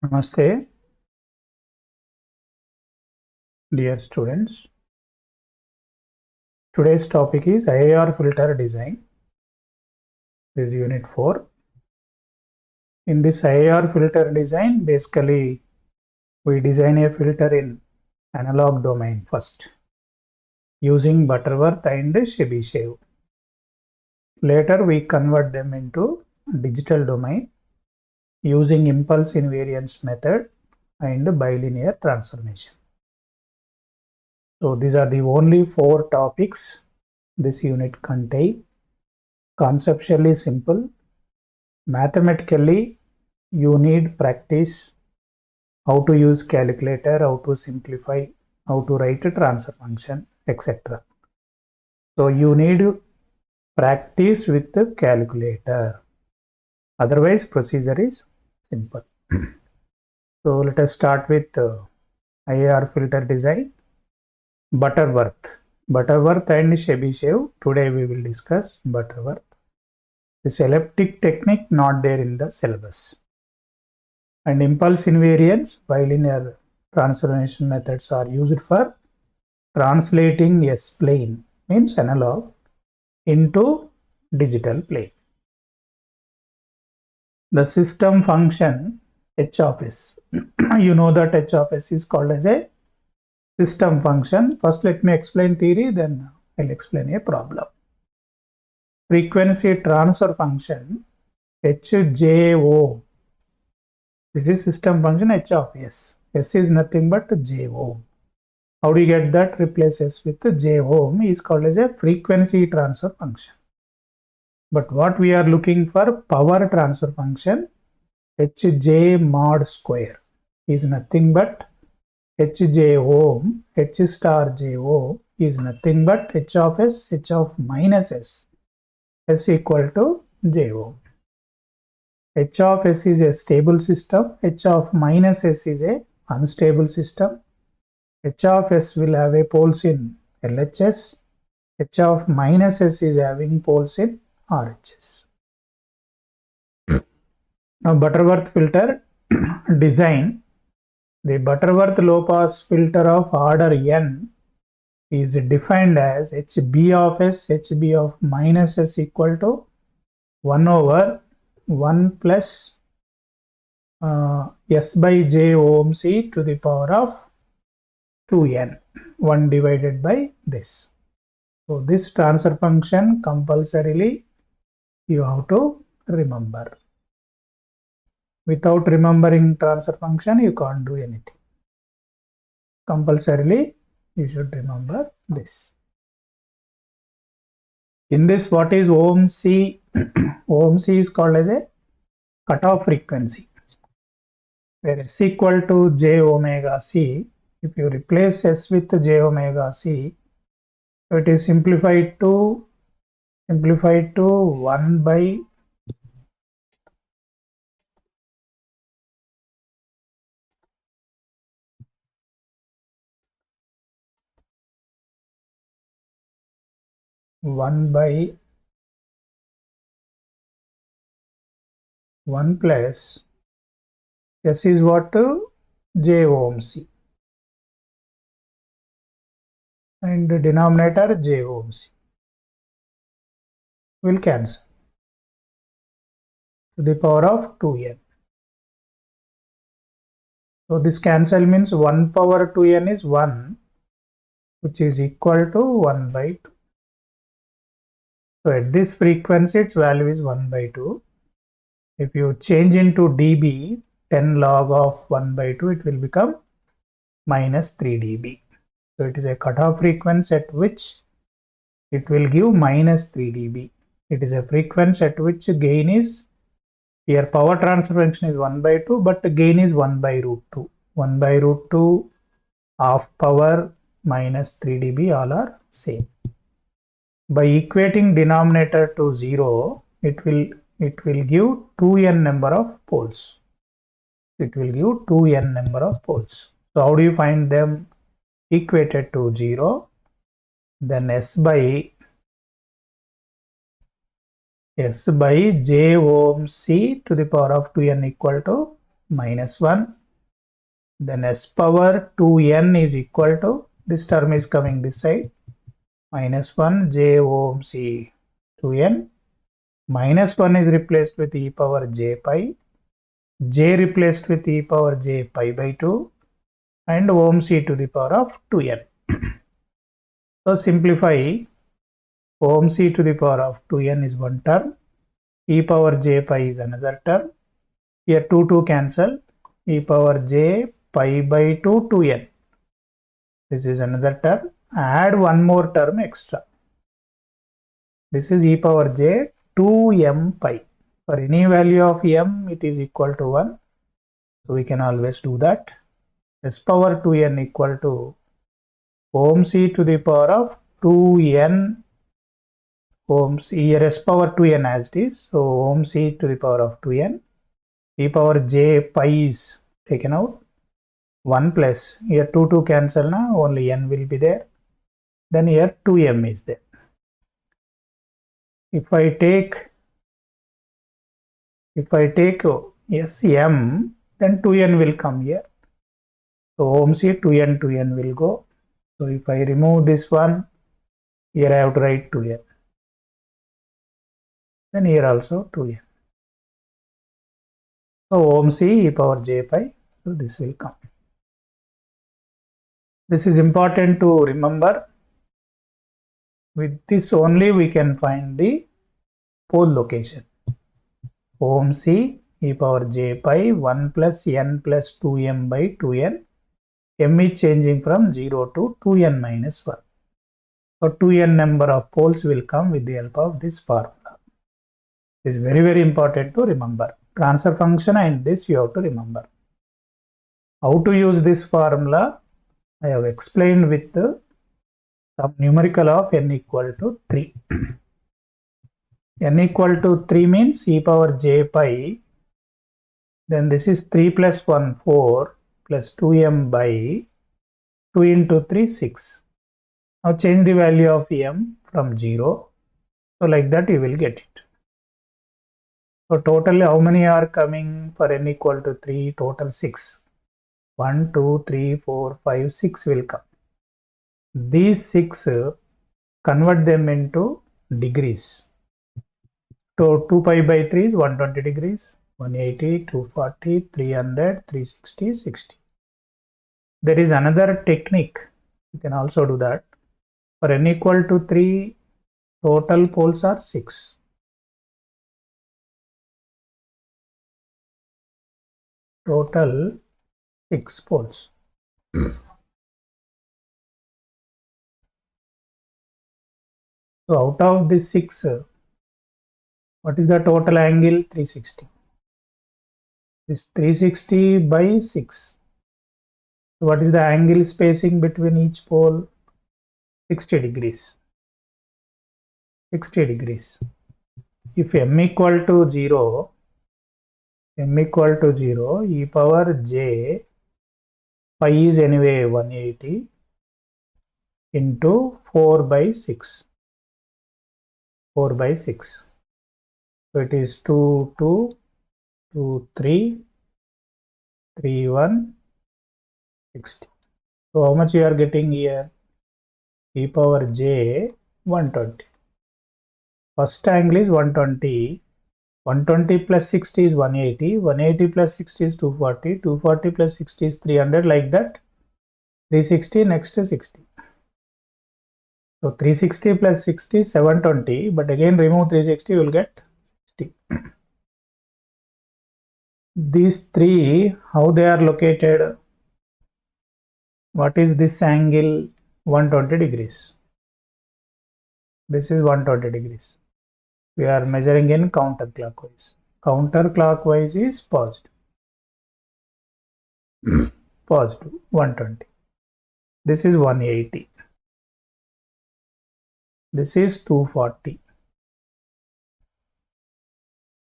Namaste, dear students. Today's topic is IIR filter design. This is Unit 4. In this IIR filter design, basically we design a filter in analog domain first using Butterworth and Chebyshev. Later we convert them into digital domain using impulse invariance method and bilinear transformation. So these are the only 4 topics this unit contains. Conceptually simple. Mathematically, you need practice how to use calculator, how to simplify, how to write a transfer function, etc. So you need practice with the calculator. Otherwise, procedure is simple. So let us start with IIR filter design. Butterworth and Chebyshev. Today we will discuss Butterworth. This elliptic technique not there in the syllabus. And impulse invariance, bilinear transformation methods are used for translating a plane, means analog, into digital plane. The system function h of s. You know that h of s is called as a system function. First let me explain theory, then I'll explain a problem. Frequency transfer function HJO. This is system function h of s. S is nothing but j ohm. How do you get that? Replace s with j ohm is called as a frequency transfer function. But what we are looking for, power transfer function, hj mod square is nothing but hj ohm. H star j ohm is nothing but h of s, h of minus s. S equal to j ohm. H of s is a stable system, H of minus s is a unstable system. H of s will have a poles in LHS, H of minus s is having poles in RHS. Now Butterworth filter design. The Butterworth low pass filter of order n is defined as HB of s, HB of minus s equal to 1 over 1 plus s by j ohm c to the power of 2n, 1 divided by this. So this transfer function compulsorily you have to remember. Without remembering transfer function, you can't do anything. Compulsorily, you should remember this. In this, what is ohm c? Ohm c is called as a cutoff frequency, where s equal to j omega c. If you replace s with j omega c, so it is simplified to 1 by 1 plus s is what? J ohm c, and the denominator j ohm c will cancel to the power of 2n. So this cancel means 1 power 2n is 1, which is equal to 1 by 2. So at this frequency, its value is 1 by 2. If you change into dB, 10 log of 1 by 2, it will become minus 3 dB. So it is a cutoff frequency at which it will give minus 3 dB. It is a frequency at which gain is, here power transfer function is 1 by 2, but the gain is 1 by root 2. 1 by root 2, half power minus 3 dB, all are same. By equating denominator to 0, it will give 2n number of poles. It will give 2n number of poles. So how do you find them? Equated to 0, then s by j ohm c to the power of 2n equal to minus 1. Then s power 2n is equal to, this term is coming this side, minus 1 j omc 2n. Minus 1 is replaced with e power j pi, j replaced with e power j pi by 2, and omc to the power of 2n. So simplify, omc to the power of 2n is one term, e power j pi is another term. Here 2 cancel, e power j pi by 2 2n. This is another term. Add one more term extra. This is e power j 2m pi. For any value of m, it is equal to 1. So we can always do that. S power 2n equal to ohmc to the power of 2n ohms. Here s power 2n as it is. So ohmc to the power of 2n. E power j pi is taken out. 1 plus, here 2 cancel now, only n will be there. Then here 2m is there. If I take Sm, then 2n will come here. So ohmc 2n will go. So if I remove this one, here I have to write 2n. Then here also 2n. So ohmc e power j pi. So this will come. This is important to remember. With this only we can find the pole location. Ohmc e power j pi 1 plus n plus 2m by 2n. M is changing from 0 to 2n minus 1. So 2n number of poles will come with the help of this formula. It is very, very important to remember. Transfer function and this you have to remember. How to use this formula I have explained with some numerical of n equal to 3. N equal to 3 means e power j pi. Then this is 3 plus 1 4 plus 2m by 2 into 3 6. Now change the value of m from 0. So like that you will get it. So total how many are coming for n equal to 3? Total 6. 1, 2, 3, 4, 5, 6 will come. These 6 convert them into degrees. So 2 pi by 3 is 120 degrees, 180, 240, 300, 360, 60. There is another technique. You can also do that. For n equal to 3, total poles are 6. Total 6 poles. So out of this 6, what is the total angle? 360. This 360 by 6. So what is the angle spacing between each pole? 60 degrees. 60 degrees. If m equal to 0, e power j pi is anyway 180 into 4 by 6. 4 by 6. So it is 2, 2, 2, 3, 3, 1, 60. So how much you are getting here? E power j 120. First angle is 120. 120 plus 60 is 180. 180 plus 60 is 240. 240 plus 60 is 300. Like that. 360 next to 60. So 360 plus 60 is 720. But again remove 360, you will get 60. These three, how they are located? What is this angle? 120 degrees. This is 120 degrees. We are measuring in counterclockwise. Counterclockwise is positive. Positive 120. This is 180. This is 240.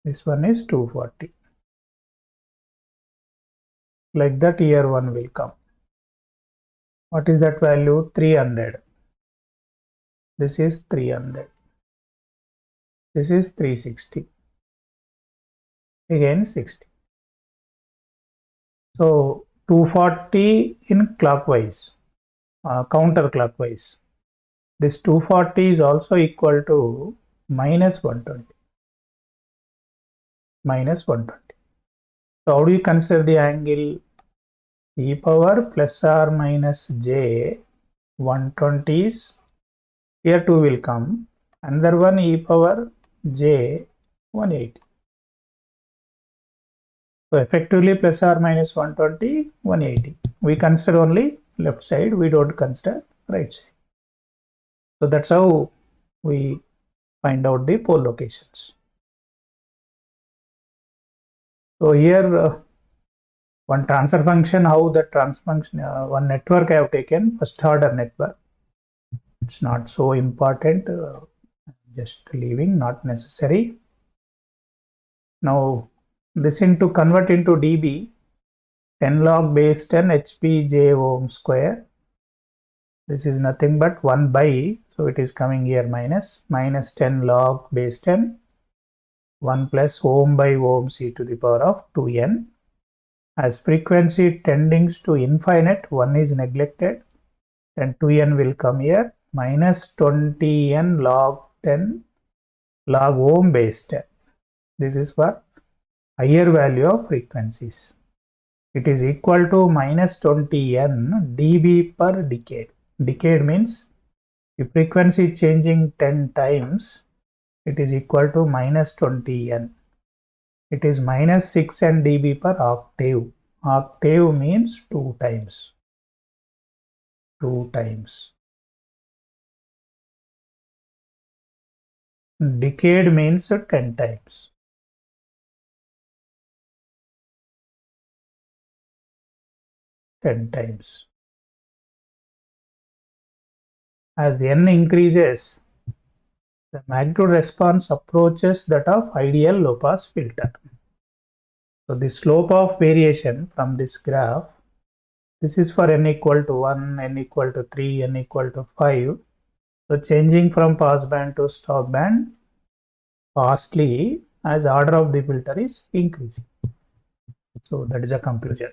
This one is 240. Like that here one will come. What is that value? 300. This is 300. This is 360. Again 60. So 240 in clockwise, counterclockwise. This 240 is also equal to minus 120. Minus 120. So how do you consider the angle? E power plus or minus j 120 is, here 2 will come. Another one e power j 180. So effectively plus or minus 120, 180. We consider only left side, we don't consider right side. So that's how we find out the pole locations. So here one transfer function, how the transfer function, one network I have taken, first order network. It's not so important, just leaving, not necessary. Now listen, to convert into dB, 10 log base 10 HP j ohm square. This is nothing but 1 by, so it is coming here minus 10 log base 10, 1 plus ohm by ohm c to the power of 2n. As frequency tending to infinite, 1 is neglected, then 2n will come here, minus 20n log 10 log ohm base 10. This is for higher value of frequencies. It is equal to minus 20n dB per decade. Decade means if frequency changing 10 times, it is equal to minus 20n. It is minus 6n dB per octave. Octave means 2 times. 2 times. Decade means 10 times. 10 times. As n increases, the magnitude response approaches that of ideal low pass filter. So the slope of variation from this graph, this is for n equal to 1, n equal to 3, n equal to 5. So changing from pass band to stop band fastly as order of the filter is increasing. So that is a conclusion.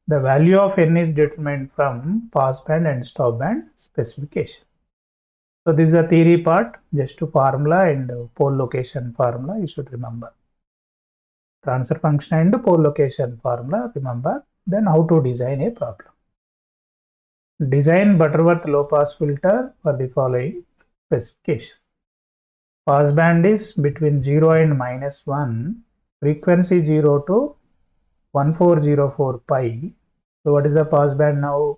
The value of n is determined from pass band and stop band specification. So this is the theory part, just to formula and pole location formula you should remember. Transfer function and pole location formula remember, then how to design a problem. Design Butterworth low pass filter for the following specification. Pass band is between 0 and minus 1, frequency 0 to 1404 pi. So what is the pass band now?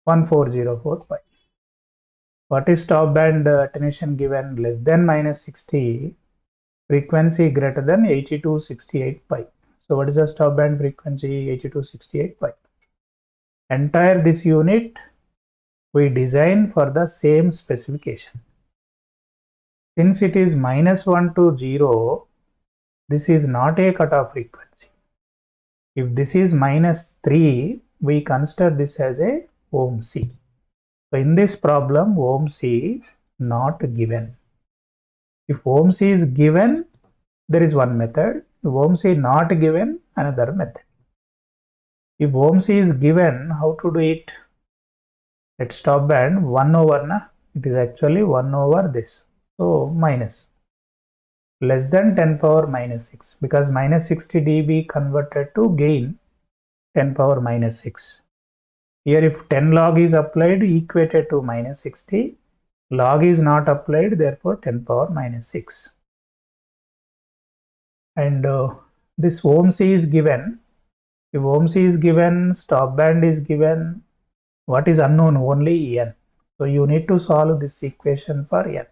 1404 pi. What is stop band attenuation given? Less than minus 60, frequency greater than 8268 pi. So what is the stop band frequency? 8268 pi. Entire this unit we design for the same specification. Since it is minus 1 to 0, this is not a cutoff frequency. If this is minus 3, we consider this as a ohm C. So in this problem, ohm C not given. If ohm C is given, there is one method. If ohm C not given, another method. If ohm C is given, how to do it? At stop band 1 over, na? It is actually 1 over this. So minus. Less than 10 power minus 6, because minus 60 dB converted to gain 10 power minus 6. Here if 10 log is applied, equated to minus 60, log is not applied, therefore 10 power minus 6. And this ohm C is given. If ohm C is given, stop band is given, what is unknown? Only n. So you need to solve this equation for n.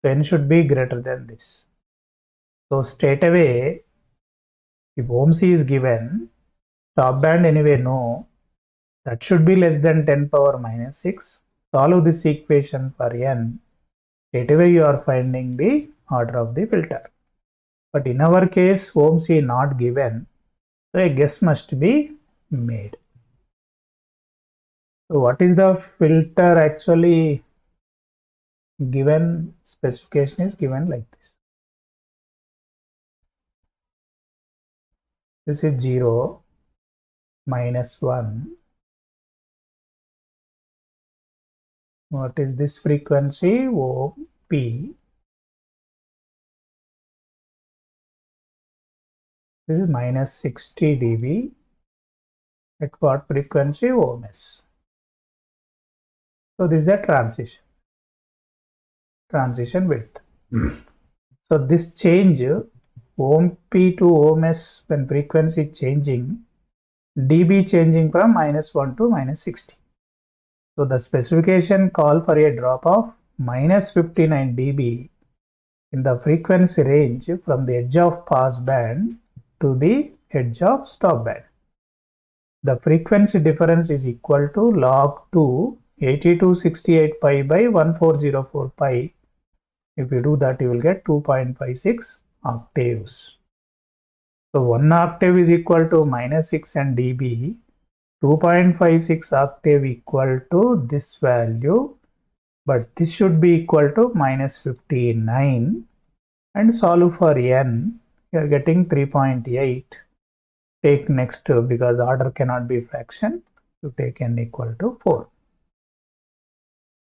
So n should be greater than this. So straight away, if ohm C is given, stop band anyway no, that should be less than 10 power minus 6. Solve this equation for n. Straight away you are finding the order of the filter. But in our case, ohm C not given, so a guess must be made. So what is the filter actually given? Specification is given like this. This is 0, minus 1. What is this frequency? OP. This is minus 60 dB. At what frequency? ohms. So this is a transition width. So this change ohm P to ohms when frequency changing, dB changing from minus 1 to minus 60. So the specification call for a drop of minus 59 dB in the frequency range from the edge of pass band to the edge of stop band. The frequency difference is equal to log 2 8268 pi by 1404 pi. If you do that, you will get 2.56 octaves. So 1 octave is equal to minus 6 and dB. 2.56 octave equal to this value, but this should be equal to minus 59, and solve for n. You are getting 3.8. Take next because order cannot be fraction. You take n equal to 4.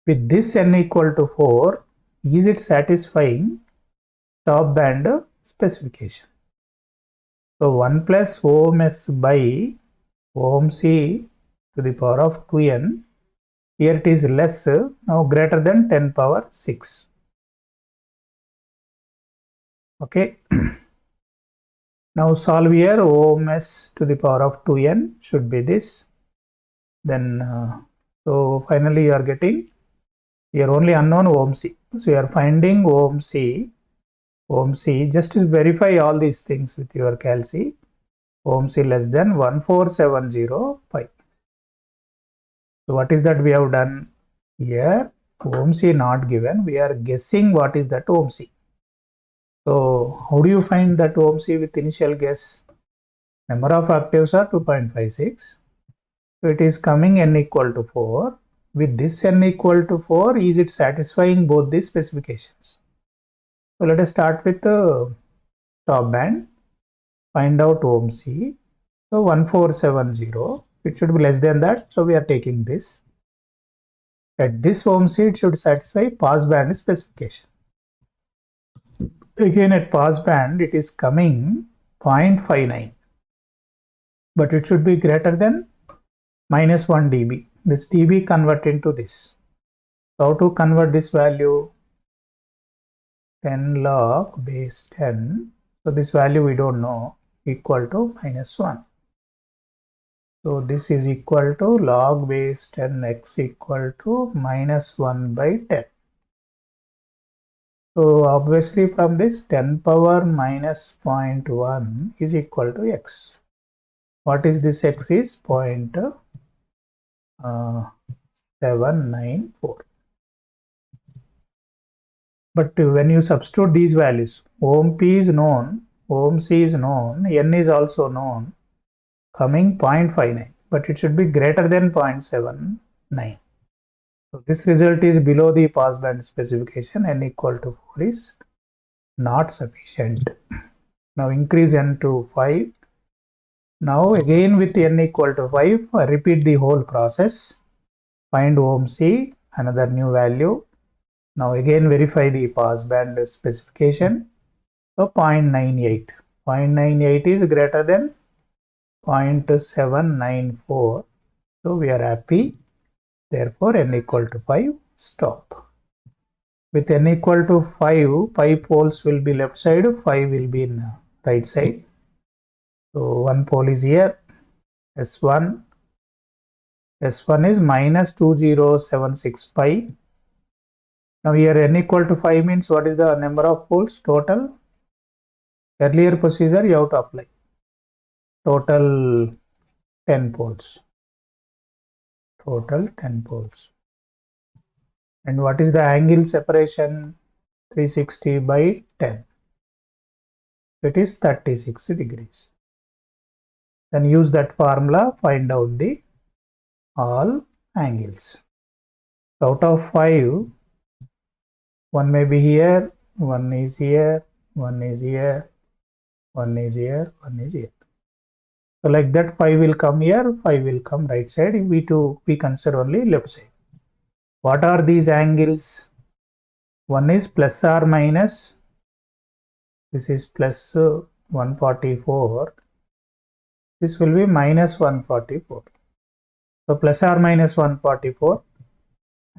With this n equal to 4, is it satisfying stop band specification? So 1 plus ohms by ohms to the power of 2n. Here it is less, now greater than 10 power 6. Okay. Now solve here. Ohms to the power of 2n should be this. Then so finally you are getting here only unknown ohms. So you are finding ohms. Just to verify all these things with your calci. Ohms less than 14705. So what is that we have done here? Ohms not given. We are guessing what is that ohms. So how do you find that ohms with initial guess? Number of octaves are 2.56. So it is coming n equal to 4. With this n equal to 4, is it satisfying both these specifications? So let us start with the stop band. Find out ohms. So 1470. It should be less than that. So we are taking this. At this ohms, it should satisfy pass band specification. Again at pass band, it is coming 0.59. But it should be greater than minus 1 dB. This dB convert into this. How to convert this value? 10 log base 10. So this value we don't know, equal to minus 1. So this is equal to log base 10 x equal to minus 1 by 10. So obviously from this 10 power minus 0.1 is equal to x. What is this x is 0.794. But when you substitute these values, ohm P is known, ohm C is known, n is also known, coming 0.59, but it should be greater than 0.79. So this result is below the passband specification. N equal to 4 is not sufficient. Now increase n to 5. Now again with n equal to 5, repeat the whole process. Find ohm C, another new value. Now again verify the passband specification. So 0.98. 0.98 is greater than 0.794. So we are happy. Therefore n equal to 5, stop. With n equal to 5, 5 poles will be left side, 5 will be in right side. So one pole is here, S1. S1 is minus 2076 pi. Now here n equal to 5 means what is the number of poles total? Earlier procedure you have to apply. Total 10 poles. Total 10 poles. And what is the angle separation? 360 by 10. It is 36 degrees. Then use that formula, find out the all angles. Out of 5, one may be here, one is here, one is here, one is here, one is here. So like that 5 will come here, 5 will come right side. We consider only left side. What are these angles? One is plus or minus. This is plus 144. This will be minus 144. So plus or minus 144.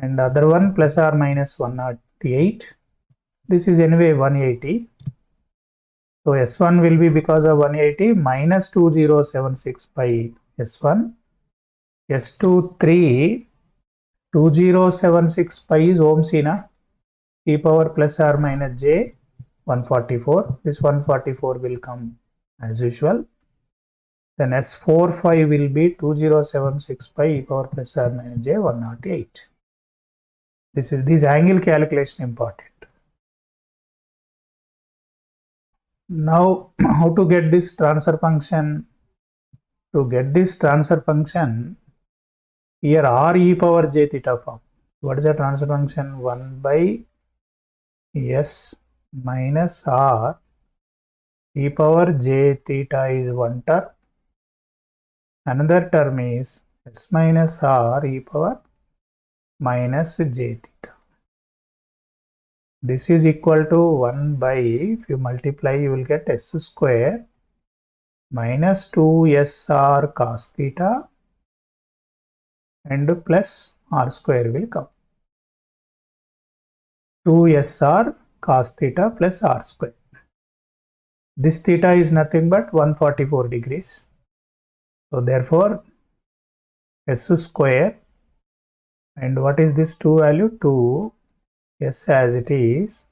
And the other one plus or minus 108. This is anyway 180. So S1 will be because of 180 minus 2076 by S1. S2 3 2076 pi is Ohmsina. E power plus or minus j 144. This 144 will come as usual. Then S4 5 will be 2076 pi e power plus or minus j 108. This angle calculation important. Now how to get this transfer function? To get this transfer function, here r e power j theta form. What is the transfer function? 1 by s minus r e power j theta is one term. Another term is s minus r e power minus j theta. This is equal to 1 by, if you multiply, you will get s square minus 2sr cos theta and plus r square will come. 2sr cos theta plus r square. This theta is nothing but 144 degrees. So therefore, s square, and what is this 2 value? 2, s as it is.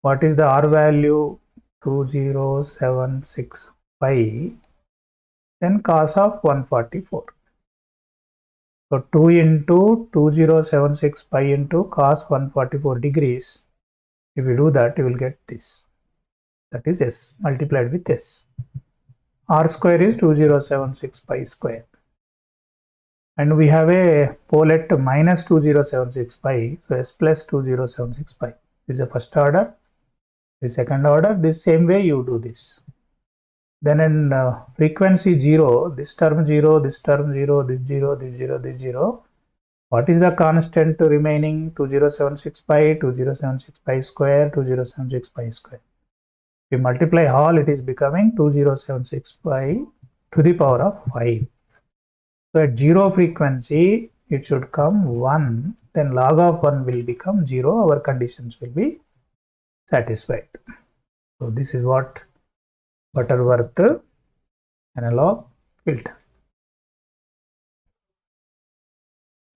What is the r value? 2076 pi, then cos of 144. So 2 into 2076 pi into cos 144 degrees. If you do that, you will get this. That is s multiplied with s. R square is 2076 pi square. And we have a pole at minus 2076 pi. So s plus 2076 pi. This is the first order. The second order, this same way you do this. Then in frequency 0, this term 0, this term 0, this 0, this 0, this 0. What is the constant remaining? 2076 pi, 2076 pi square, 2076 pi square. If you multiply all, it is becoming 2076 pi to the power of 5. So at 0 frequency, it should come 1. Then log of 1 will become 0. Our conditions will be satisfied. So this is what Butterworth analog filter.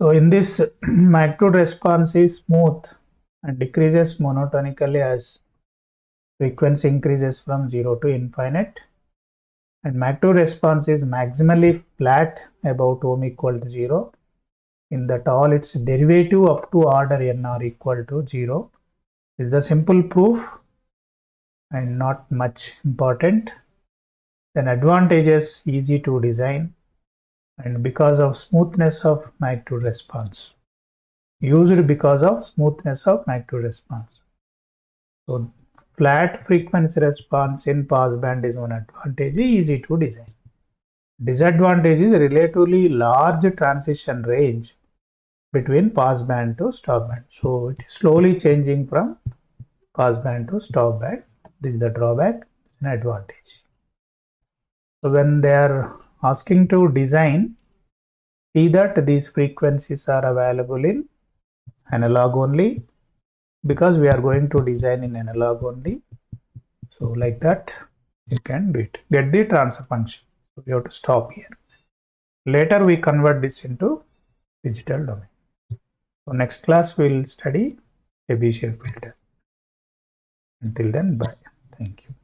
So in this, magnitude response is smooth and decreases monotonically as frequency increases from 0 to infinite. And magnitude response is maximally flat about ohm equal to 0. In that all its derivative up to order n are equal to 0. This is the simple proof and not much important. Then advantages, easy to design and because of smoothness of magnitude response. Used because of smoothness of magnitude response. So flat frequency response in passband is one advantage, easy to design. Disadvantage is relatively large transition range between passband to stopband. So it is slowly changing from passband to stopband. This is the drawback and advantage. So when they are asking to design, see that these frequencies are available in analog only, because we are going to design in analog only. So like that, you can do it. Get the transfer function. So we have to stop here. Later we convert this into digital domain. So next class we will study Chebyshev filter. Until then, bye. Thank you.